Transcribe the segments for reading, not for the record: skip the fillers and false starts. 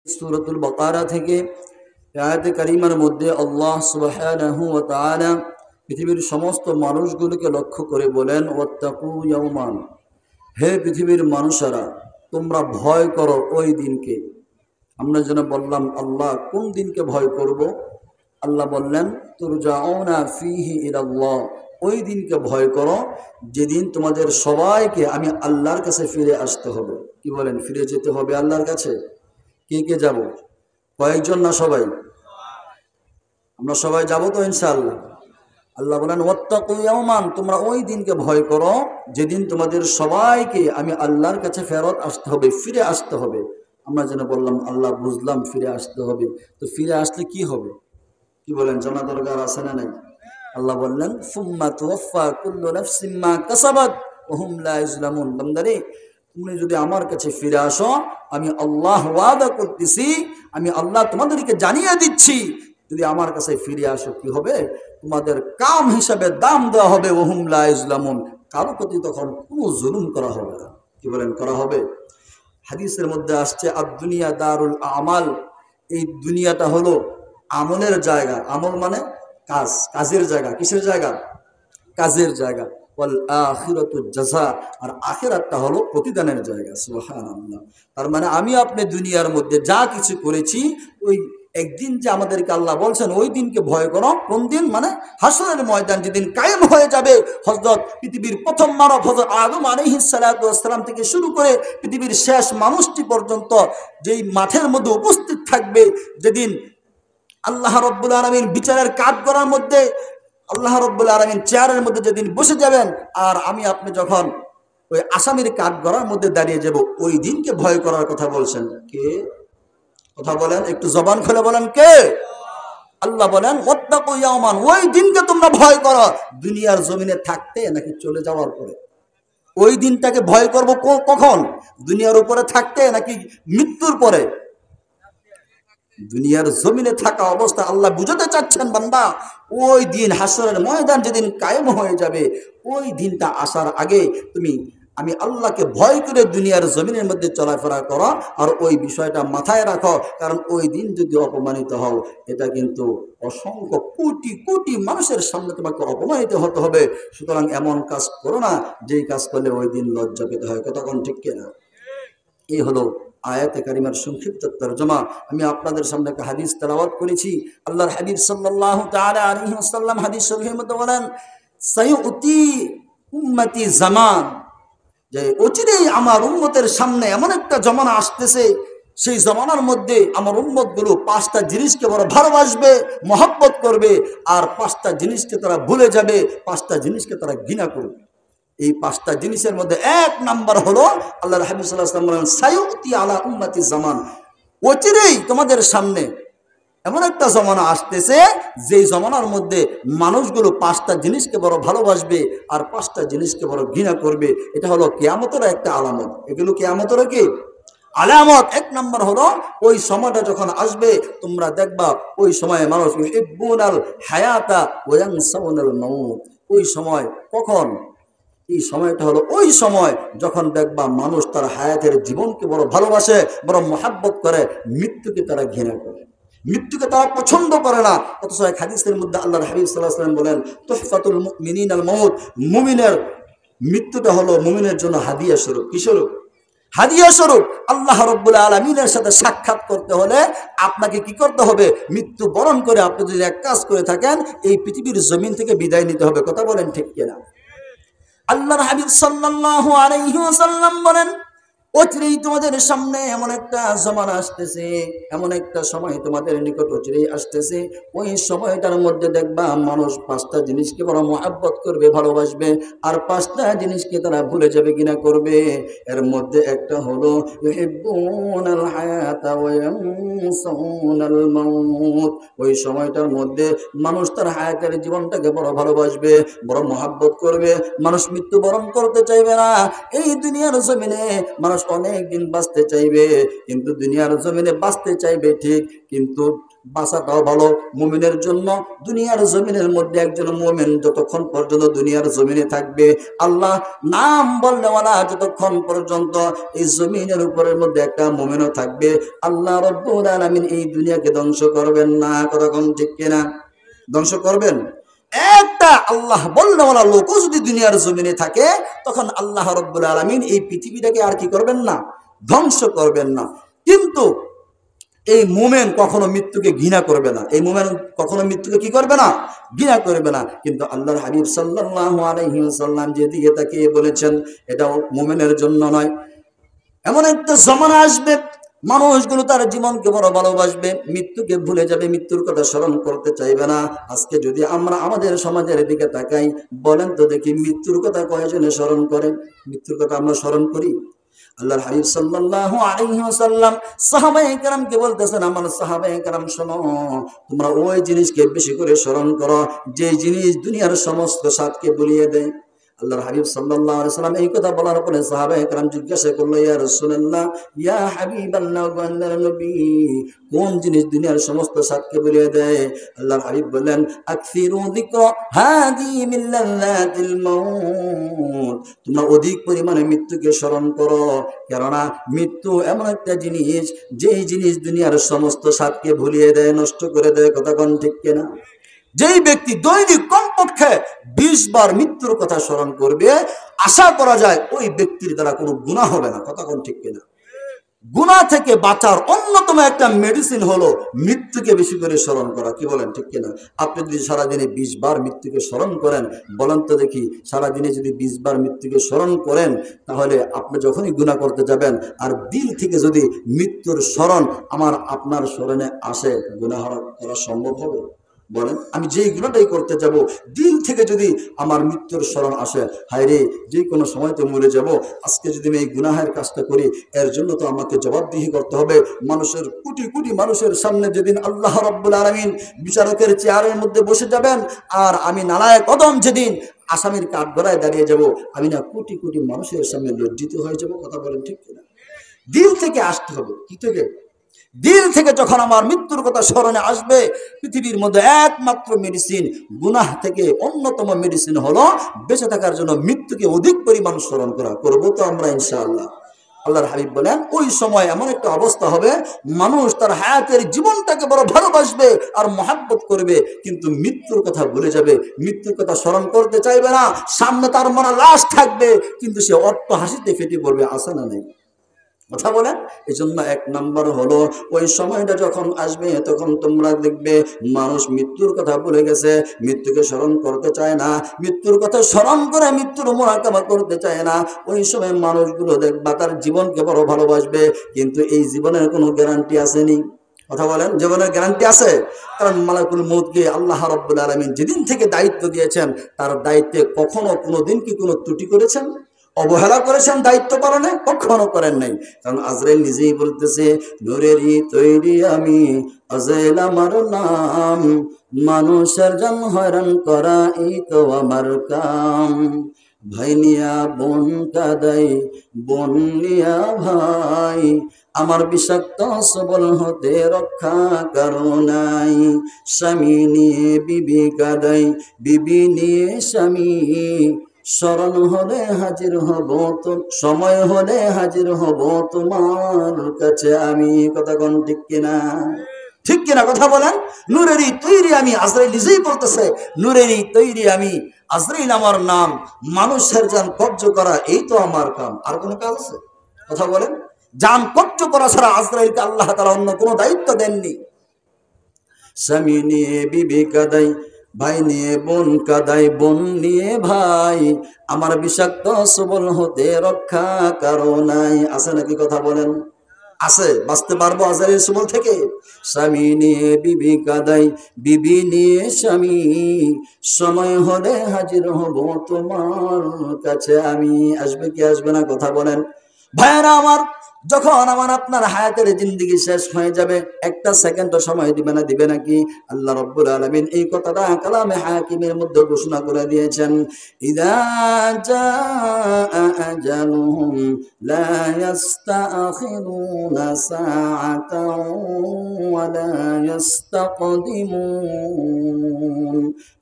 সূরাতুল বাকারা থেকে আয়াতে কারিমার মধ্যে আল্লাহ সুবহানাহু ওয়া তাআলা পৃথিবীর সমস্ত মানুষগুলোকে লক্ষ্য করে বলেন, ওয়াত্তাকু ইয়াওমান, হে পৃথিবীর মানুষেরা, তোমরা ভয় করো ওই দিনকে। আমরা যেন বললাম, আল্লাহ কোন দিনকে ভয় করব? আল্লাহ বললেন, তুরজাউনা ফীহি ইলাল্লাহ, ওই দিনকে ভয় করো যেদিন তোমাদের সবাইকে আমি আল্লাহর কাছে ফিরে আসতে হবে। কি বলেন? ফিরে যেতে হবে আল্লাহর কাছে। কে কে যাব? কয়েকজন না সবাই? আমরা সবাই যাব তো ইনশাআল্লাহ। আল্লাহ বলেন, ওয়াত্তাকু ইয়াওমান, তোমরা ওই দিনকে ভয় করো যেদিন তোমাদের সবাইকে আমি আল্লাহর কাছে ফেরত আসতে হবে, ফিরে আসতে হবে। আমরা যেন বললাম, আল্লাহ বুঝলাম ফিরে আসতে হবে, তো ফিরে আসলে কি হবে? কি বলেন? জানা দরকার আছে না নাই? আল্লাহ বললেন, সুম্মা তুওয়াফা কুল্লু নাফসিন মা কাসাবাত ওয়া হুম লা ইউজলামুন। বান্দারে, তুমি যদি আমার কাছে ফিরে আসো, আমি আল্লাহ ওয়াদা করতেছি, আমি আল্লাহ তোমাদেরকে জানিয়ে দিচ্ছি, যদি আমার কাছে ফিরে আসো কি হবে? তোমাদের কাম হিসাবে দাম দেওয়া হবে। ওয়া হুম লা ইউজলামুন, কারো প্রতি তখন কোনো জুলুম করা হবে না। কি বলেন? করা হবে। হাদিসের মধ্যে আসছে, আদ-দুনিয়া দারুল আমাল, এই দুনিয়াটা হলো আমলের জায়গা। আমল মানে কাজ, কাজের জায়গা। কিসের জায়গা? কাজের জায়গা। ওয়াল আখিরাতু জাযা, আর আখিরাতটা হলো প্রতিদানের জায়গা। সুবহানাল্লাহ। তার মানে আমি আপনি দুনিয়ার মধ্যে যা কিছু করেছি, ওই একদিন যে আমাদেরকে আল্লাহ বলছেন ওই দিনকে ভয় করো। কোন দিন? মানে হাসরের ময়দান যেদিন কায়েম হয়ে যাবে। হযরত পৃথিবীর প্রথম মানব হযরত আদম আলাইহিস সালাতু ওয়াস সালাম থেকে শুরু করে পৃথিবীর শেষ মানুষটি পর্যন্ত যেই মাঠের মধ্যে উপস্থিত থাকবে, যেদিন আল্লাহ রাব্বুল আলামিন বিচারের কাঠগড়ার মধ্যে, আল্লাহ রাব্বুল আলামিন চেয়ারের মধ্যে যেদিন বসে যাবেন, আর আমি আপনি যখন ওই আসামির কাঠগড়ার মধ্যে দাঁড়িয়ে যাব, ওই দিনকে ভয় করার কথা বলছেন কে? কথা বলেন, একটু জবান খুলে বলেন, কে? আল্লাহ বলেন, ওয়াত্তাকু ইয়াওমান, ওই দিনকে তোমরা ভয় করো। দুনিয়ার জমিনে থাকতে নাকি চলে যাওয়ার পরে? ওই দিনটাকে ভয় করব কখন? দুনিয়ার উপরে থাকতে নাকি মৃত্যুর পরে? দুনিয়ার জমিনে থাকা অবস্থা আল্লাহ বুঝাতে চাচ্ছেন, বান্দা ওই দিন হাসরের ময়দান যেদিন কায়েম হয়ে যাবে, ওই দিনটা আসার আগে আমি আল্লাহকে ভয় করে দুনিয়ার জমিনের মধ্যে চলাফেরা করো, আর ওই বিষয়টা মাথায় রাখো। কারণ ওই দিন যদি অপমানিত হও, এটা কিন্তু অসংখ্য কোটি কোটি মানুষের সামনে তোমাকে অপমানিত হতে হবে। সুতরাং এমন কাজ করো না যেই কাজ করলে ওই দিন লজ্জা পেতে হয়। কতক্ষণ ঠিক কিনা? এই হলো আয়াতে কারিমার সংক্ষিপ্ত তরজমা। আমি আপনাদের সামনে একটা হাদিস তেলাওয়াত করেছি। আল্লাহর হাবিব সাল্লাল্লাহু তাআলা আলাইহি ওয়াসাল্লাম হাদিস শরীফের মধ্যে বলেন, সায়ুতি উম্মতি জামান, যে অচিরেই আমার উম্মতের সামনে এমন একটা জমানা আসতেছে, সেই জমানার মধ্যে আমার উম্মতগুলো পাঁচটা জিনিসকে বড় ভালোবাসবে, মহব্বত করবে, আর পাঁচটা জিনিসকে তারা ভুলে যাবে, পাঁচটা জিনিসকে তারা ঘৃণা করবে। এই পাঁচটা জিনিসের মধ্যে এক নাম্বার হলো, আল্লাহর হাবিব সাল্লাল্লাহু আলাইহি ওয়াসাল্লাম বলেন, সায়ুতি আলা উম্মতি জামান, অচিরেই তোমাদের সামনে এমন একটা জমানা আসতেছে, যেই জমানার মধ্যে মানুষগুলো পাঁচটা জিনিসকে বড় ভালোবাসবে আর পাঁচটা জিনিসকে বড় ঘৃণা করবে। এটা হলো কিয়ামতের একটা আলামত। এগুলো কিয়ামতের কি আলামত? এক নাম্বার হলো, ওই সময়টা যখন আসবে তোমরা দেখবা, ওই সময়ে মানুষ ইউহিব্বুনাল হায়াতা ওয়া ইয়ানসাউনাল মাউত। ওই সময় কখন? এই সময়টা হলো ওই সময় যখন দেখবা মানুষ তার হায়াতের জীবনকে বড় ভালোবাসে, বড় মহাব্বত করে, মৃত্যুকে তারা ঘৃণা করে, মৃত্যুকে তারা পছন্দ করে না। অথচ এক হাদিসের মধ্যে আল্লাহর হাবিব সাল্লাল্লাহু আলাইহি ওয়াসাল্লাম বলেন, তুহফাতুল মুমিনিনাল মাউত, মুমিনের মৃত্যুটা হলো মুমিনের জন্য হাদিয়া স্বরূপ। কি স্বরূপ? হাদিয়া স্বরূপ। আল্লাহ রাব্বুল আলামিনের সাথে সাক্ষাৎ করতে হলে আপনাকে কি করতে হবে? মৃত্যু বরণ করে আপনি যদি এক কাজ করে থাকেন, এই পৃথিবীর জমিন থেকে বিদায় নিতে হবে। কথা বলেন ঠিক কিনা? আল্লাহর হাবিব সাল্লাল্লাহু আলাইহি ওয়াসাল্লাম বলেন, অচিরেই তোমাদের সামনে এমন একটা জামানা আসতেছে, এমন একটা সময় তোমাদের নিকট অচিরেই আসতেছে, ওই সময়টার মধ্যে দেখবা মানুষ পাঁচটা জিনিসকে বড় মহব্বত করবে, ভালোবাসবে, আর পাঁচটা জিনিসকে তারা ভুলে যাবে, ঘৃণা করবে। এর মধ্যে একটা হলো ইউহিব্বুনাল হায়াতা ওয়া ইয়ানসাউনাল মাউত। ওই সময়টার মধ্যে মানুষ তার হায়াতের জীবনটাকে বড় ভালোবাসবে, বড় মহব্বত করবে, মানুষ মৃত্যুবরণ করতে চাইবে না। এই দুনিয়ার জমিনে মানুষ অনেক দিন বাঁচতে চাইবে, কিন্তু দুনিয়ার জমিনে বাঁচতে চাইবে ঠিক, কিন্তু বাঁচাটাও ভালো মুমিনের জন্য। দুনিয়ার জমিনের মধ্যে একজন মুমিন যতক্ষণ পর্যন্ত দুনিয়ার জমিনে থাকবে, আল্লাহ নাম বলনেওয়ালা যতক্ষণ পর্যন্ত এই জমিনের উপরের মধ্যে একটা মুমিনও থাকবে, আল্লাহ রাব্বুল আলামিন এই দুনিয়াকে ধ্বংস করবেন না। কতক্ষণ ঠিক কিনা? ধ্বংস করবেন। একটা আল্লাহ বলনেওয়ালা লোকও যদি দুনিয়ার জমিনে থাকে, তখন আল্লাহ রাব্বুল আলামিন এই পৃথিবীটাকে আর কি করবেন না? ধ্বংস করবেন না। কিন্তু এই মোমেন কখনো মৃত্যুকে ঘৃণা করবে না। এই মোমেন কখনো মৃত্যুকে কি করবে না? ঘৃণা করবে না। কিন্তু আল্লাহর হাবিব সাল্লাল্লাহু আলাইহি ওয়াসাল্লাম যেদিকে তাকিয়ে বলেছেন, এটা মোমেনের জন্য নয়। এমন একটা জমানা আসবে, মানুষগুলো তার জীবনকে বড় ভালোবাসবে, মৃত্যুকে ভুলে যাবে, মৃত্যুর কথা স্মরণ করতে চাইবে না। আজকে যদি আমরা আমাদের সমাজের দিকে তাকাই, বলেন তো দেখি মৃত্যুর কথা কয়জনে স্মরণ করে? মৃত্যুর কথা আমরা স্মরণ করি? আল্লাহর হাবিব সাল্লাল্লাহু আলাইহি ওয়াসাল্লাম সাহাবায়ে কেরামকে বলতেছেন, আমার সাহাবায়ে কেরাম শোনো, তোমরা ওই জিনিসকে বেশি করে স্মরণ করো যে জিনিস দুনিয়ার সমস্ত স্বাদকে ভুলিয়ে দেয়। আল্লাহর হাবিব সাল্লাল্লাহু আলাইহি ওয়াসাল্লাম এই কথা বলার পরে সাহাবায়ে কেরাম জিজ্ঞাসা করলো, ইয়া রাসূলুল্লাহ, ইয়া হাবিবাল্লাহ, আল্লাহর নবী, কোন জিনিস দুনিয়ার সমস্ত স্বাদকে ভুলিয়ে দেয়? আল্লাহর হাবিব বললেন, আকসিরু যিকরা হাদি মিন লাযাতিল মাউত, তোমরা অধিক পরিমাণে মৃত্যুকে স্মরণ করো, কেননা মৃত্যু এমন একটা জিনিস যেই জিনিস দুনিয়ার সমস্ত স্বাদকে ভুলিয়ে দেয়, নষ্ট করে দেয়। কথা কোন ঠিক কিনা? যেই ব্যক্তি দৈনিক কমপক্ষে 20 বার মৃত্যুর কথা স্মরণ করবে, আশা করা যায় ওই ব্যক্তির দ্বারা কোনো গুনাহ হবে না। কথা কোন ঠিক কিনা? গুনাহ থেকে বাঁচার অন্যতম একটা মেডিসিন হলো মৃত্যুকে বেশি করে স্মরণ করা। কি বলেন, ঠিক কিনা? আপনি যদি সারাদিনে 20 বার মৃত্যুকে স্মরণ করেন, বলেন তো দেখি, সারাদিনে যদি 20 বার মৃত্যুকে স্মরণ করেন, তাহলে আপনি যখনই গুনাহ করতে যাবেন আর দিল থেকে যদি মৃত্যুর স্মরণ আমার আপনার স্মরণে আসে, গুনাহ করা সম্ভব হবে? বলেন, আমি যেই গুনাহটাই করতে যাব, দিল থেকে যদি আমার মৃত্যুর স্মরণ আসে, হায় রে, যে কোনো সময় তো মরে যাব, আজকে যদি আমি এই গুনাহের কাজটা করি, এর জন্য তো আমাকে জবাবদিহি করতে হবে মানুষের, কোটি কোটি মানুষের সামনে। যেদিন আল্লাহ রাব্বুল আলামিন বিচারকের চেয়ারের মধ্যে বসে যাবেন, আর আমি নালায়েক কদম যেদিন আসামির কাঠগড়ায় দাঁড়িয়ে যাব, আমি না কোটি কোটি মানুষের সামনে লজ্জিত হয়ে যাব। কথা বলেন, ঠিক কিনা? দিল থেকে আসতে হবে। কি থেকে? দিল থেকে। যখন আমার মৃত্যুর কথা স্মরণে আসবে, পৃথিবীর মধ্যে একমাত্র মেডিসিন, গুনাহ থেকে অন্যতম মেডিসিন হলো বেঁচে থাকার জন্য মৃত্যুকে অধিক পরিমাণ স্মরণ করা। করবো তো আমরা ইনশাআল্লাহ। আল্লাহর হাবিব বলেন, ওই সময় এমন একটা অবস্থা হবে, মানুষ তার হায়াতের জীবনটাকে বড় ভালোবাসবে আর মহাব্বত করবে, কিন্তু মৃত্যুর কথা ভুলে যাবে, মৃত্যুর কথা স্মরণ করতে চাইবে না। সামনে তার মরা লাশ থাকবে, কিন্তু সে অট্ট হাসিতে ফেটে পড়বে। আসে না নেই? কথা বলেন। এই জন্য 1 নম্বর হলো, ওই সময়টা যখন আসবে, তখন তোমরা দেখবে মানুষ মৃত্যুর কথা ভুলে গেছে, মৃত্যুকে স্মরণ করতে চায় না, মৃত্যুর কথা স্মরণ করে মৃত্যুর মোরাকাবা করতে চায় না। ওই সময় মানুষগুলো দেখবা তার জীবনকে বড় ভালোবাসবে, কিন্তু এই জীবনের কোনো গ্যারান্টি আসেনি। কথা বলেন, জীবনের গ্যারান্টি আছে? কারণ মালাকুল মউতকে আল্লাহ রাব্বুল আলামিন যেদিন থেকে দায়িত্ব দিয়েছেন, তার দায়িত্বে কখনো কোনোদিন কি কোনো ত্রুটি করেছেন, অবহেলা করেছেন দায়িত্ব পালনে? কখনো করেন নাই। কারণ আজরাইল নিজেই বলতেছে, নূরেরই তৈরি আমি, আজরাইল আমার নাম, মানুষের জান হয়রান করা এই তো আমার কাম। ভাই নিয়া বোন কাদাই, বোন নিয়া ভাই, আমার বিষাক্ত সবল হতে রক্ষা কারো নাই। স্বামী নিয়ে বিবি কাদাই, বিবি নিয়ে স্বামী, স্মরণ হলে হাজির হব, তো সময় হলে হাজির হব তোমার কাছে আমি। কথা কোন ঠিক কিনা? ঠিক কিনা? কথা বলেন। নূরেরই তৈরি আমি, আজরাইল নিজেই বলতেছে, নূরেরই তৈরি আমি, আজরাইল আমার নাম, মানুষের জান কব্জ করা এই তো আমার কাম। আর কোনো কাজ আছে? কথা বলেন। জান কব্জ করা ছাড়া আজরাইলকে আল্লাহ তাআলা অন্য কোনো দায়িত্ব দেননি। স্বামী নিয়ে বিবি কাদাই, ভাই নিয়ে বোন কাদাই, বোন নিয়ে ভাই, আমার বিষাক্ত সবল হতে রক্ষা কারো নাই। আছে নাকি? কথা বলেন। আছে? বাঁচতে পারবো আজরাইল সবল থেকে? স্বামী নিয়ে বিবি কাদাই, বিবি নিয়ে স্বামী, সময় হলে হাজির হব তোমার কাছে আমি। আসবে কি আসবে না? কথা বলেন। ভাইয়েরা আমার, যখন আমার আপনার হায়াতের জিন্দেগি শেষ হয়ে যাবে, একটা সেকেন্ডও সময় দিবে না, দিবে নাকি? আল্লাহ রাব্বুল আলামিন এই কথাটা কালামে হাকিমের মধ্যে ঘোষণা করে দিয়েছেন, ইযা জাআ আজালুহুম লা ইস্তাখিরুনা সাআতাও ওয়া লা ইস্তাকদিমুন।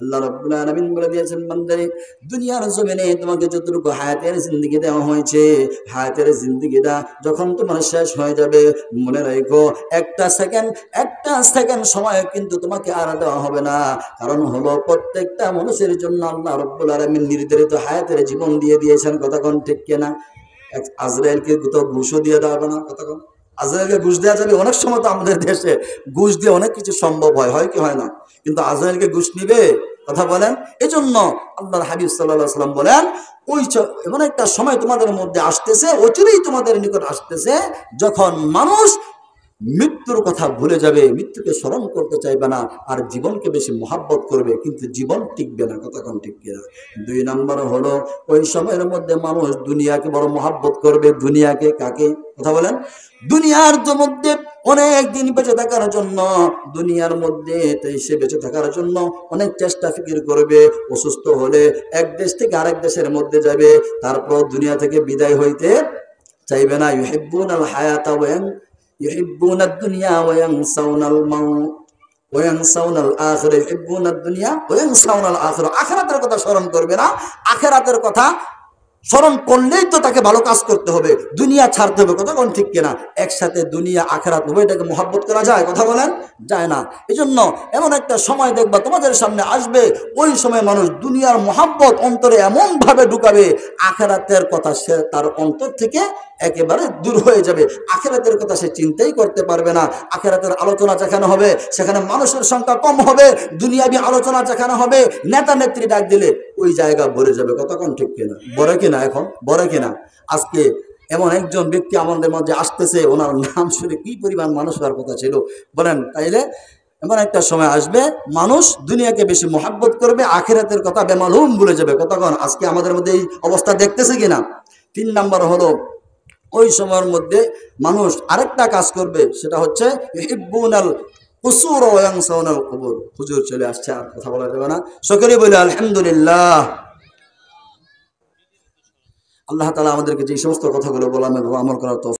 আল্লাহ রাব্বুল আলামিন বলে দিয়েছেন, বান্দারে দুনিয়ার জমিনে তোমাকে যতটুকু হায়াতের জিন্দেগি দেওয়া হয়েছে, হায়াতের জিন্দেগিটা যখন তোমার শেষ হয়ে যাবে, মনে রাখো একটা সেকেন্ড সময় কিন্তু তোমাকে আর দেওয়া হবে না। কারণ হলো প্রত্যেকটা মানুষের জন্য আল্লাহ রাব্বুল আলামিন নির্ধারিত হায়াতের জীবন দিয়ে দিয়েছেন। কথা কোন ঠিক কিনা? আজরাইলকে তো ঘুষও দিয়ে দেওয়া হবে না? কথা কোন? আজরাইলকে ঘুষ দেওয়া যাবে? অনেক সময় তো আমাদের দেশে ঘুষ দিয়ে অনেক কিছু সম্ভব হয়, হয় কি হয় না? কিন্তু আজরাইলকে ঘুষ নিবে? কথা বলেন। এই জন্য আল্লাহর হাবিব সাল্লাল্লাহু আলাইহি ওয়াসাল্লাম বলেন, এমন একটা সময় তোমাদের মধ্যে আসতেছে, অচিরেই তোমাদের নিকট আসতেছে, যখন মানুষ মৃত্যুর কথা ভুলে যাবে, মৃত্যুকে স্মরণ করতে চাইবে না, আর জীবনকে বেশি মহাব্বত করবে, কিন্তু জীবন টিকবে না। কথা কোন ঠিক কিনা? 2 নম্বর হলো, ওই সময়ের মধ্যে মানুষ দুনিয়াকে বড় মহাব্বত করবে। দুনিয়াকে কাকে? কথা বলেন। দুনিয়ার মধ্যে অনেক দিন বেঁচে থাকার জন্য, দুনিয়ার মধ্যে সে বেঁচে থাকার জন্য অনেক চেষ্টা ফিকির করবে। অসুস্থ হলে এক দেশ থেকে আরেক দেশের মধ্যে যাবে, তারপর দুনিয়া থেকে বিদায় হইতে চাইবে না। ইউহিব্বুনাল হায়াতা يحبون الدنيا وينسون الموت وينسون الآخرة يحبون الدنيا وينسون الآخرة। আখিরাতের কথা স্মরণ করবে না। আখিরাতের কথা স্মরণ করলেই তো তাকে ভালো কাজ করতে হবে, দুনিয়া ছাড়তে হবে। কথা কোন ঠিক কিনা? একসাথে দুনিয়া আখিরাত উভয়টাকে মহব্বত করা যায়? কথা বলেন, যায় না। এই জন্য এমন একটা সময় দেখবা তোমাদের সামনে আসবে, ওই সময় মানুষ দুনিয়ার মহব্বত অন্তরে এমন ভাবে ঢুকাবে, আখিরাতের কথা সে তার অন্তর থেকে একেবারে দূর হয়ে যাবে। আখিরাতের কথা সে চিন্তাই করতে পারবে না। আখিরাতের আলোচনা যেখানে হবে সেখানে মানুষের সংখ্যা কম হবে, দুনিয়াবি আলোচনা যেখানে হবে নেতা নেত্রী ডাক দিলে ওই জায়গা ভরে যাবে। কতক্ষণ ঠিক কিনা? বড় কিনা? এখন বড় কিনা? আজকে এমন একজন ব্যক্তি আমাদের মধ্যে আসতেছে, ওনার নাম শুনে কি পরিমাণ মানুষ হওয়ার কথা ছিল বলেন। তাইলে এমন একটা সময় আসবে মানুষ দুনিয়াকে বেশি মহাব্বত করবে, আখিরাতের কথা বেমালুম ভুলে যাবে। কতক্ষণ আজকে আমাদের মধ্যে এই অবস্থা দেখতেছে কিনা? 3 নম্বর হলো, ওই সময়ের মধ্যে মানুষ আরেকটা কাজ করবে, সেটা হচ্ছে ইউহিব্বুনাল কুসুর ওয়া ইয়ানসাউনাল কুবুর। হুজুর চলে আসছে, আর কথা বলা যাবে না। সকলে বলে আলহামদুলিল্লাহ। আল্লাহ তাআলা আমাদেরকে যে সমস্ত কথাগুলো বললাম আমল করার তৌফিক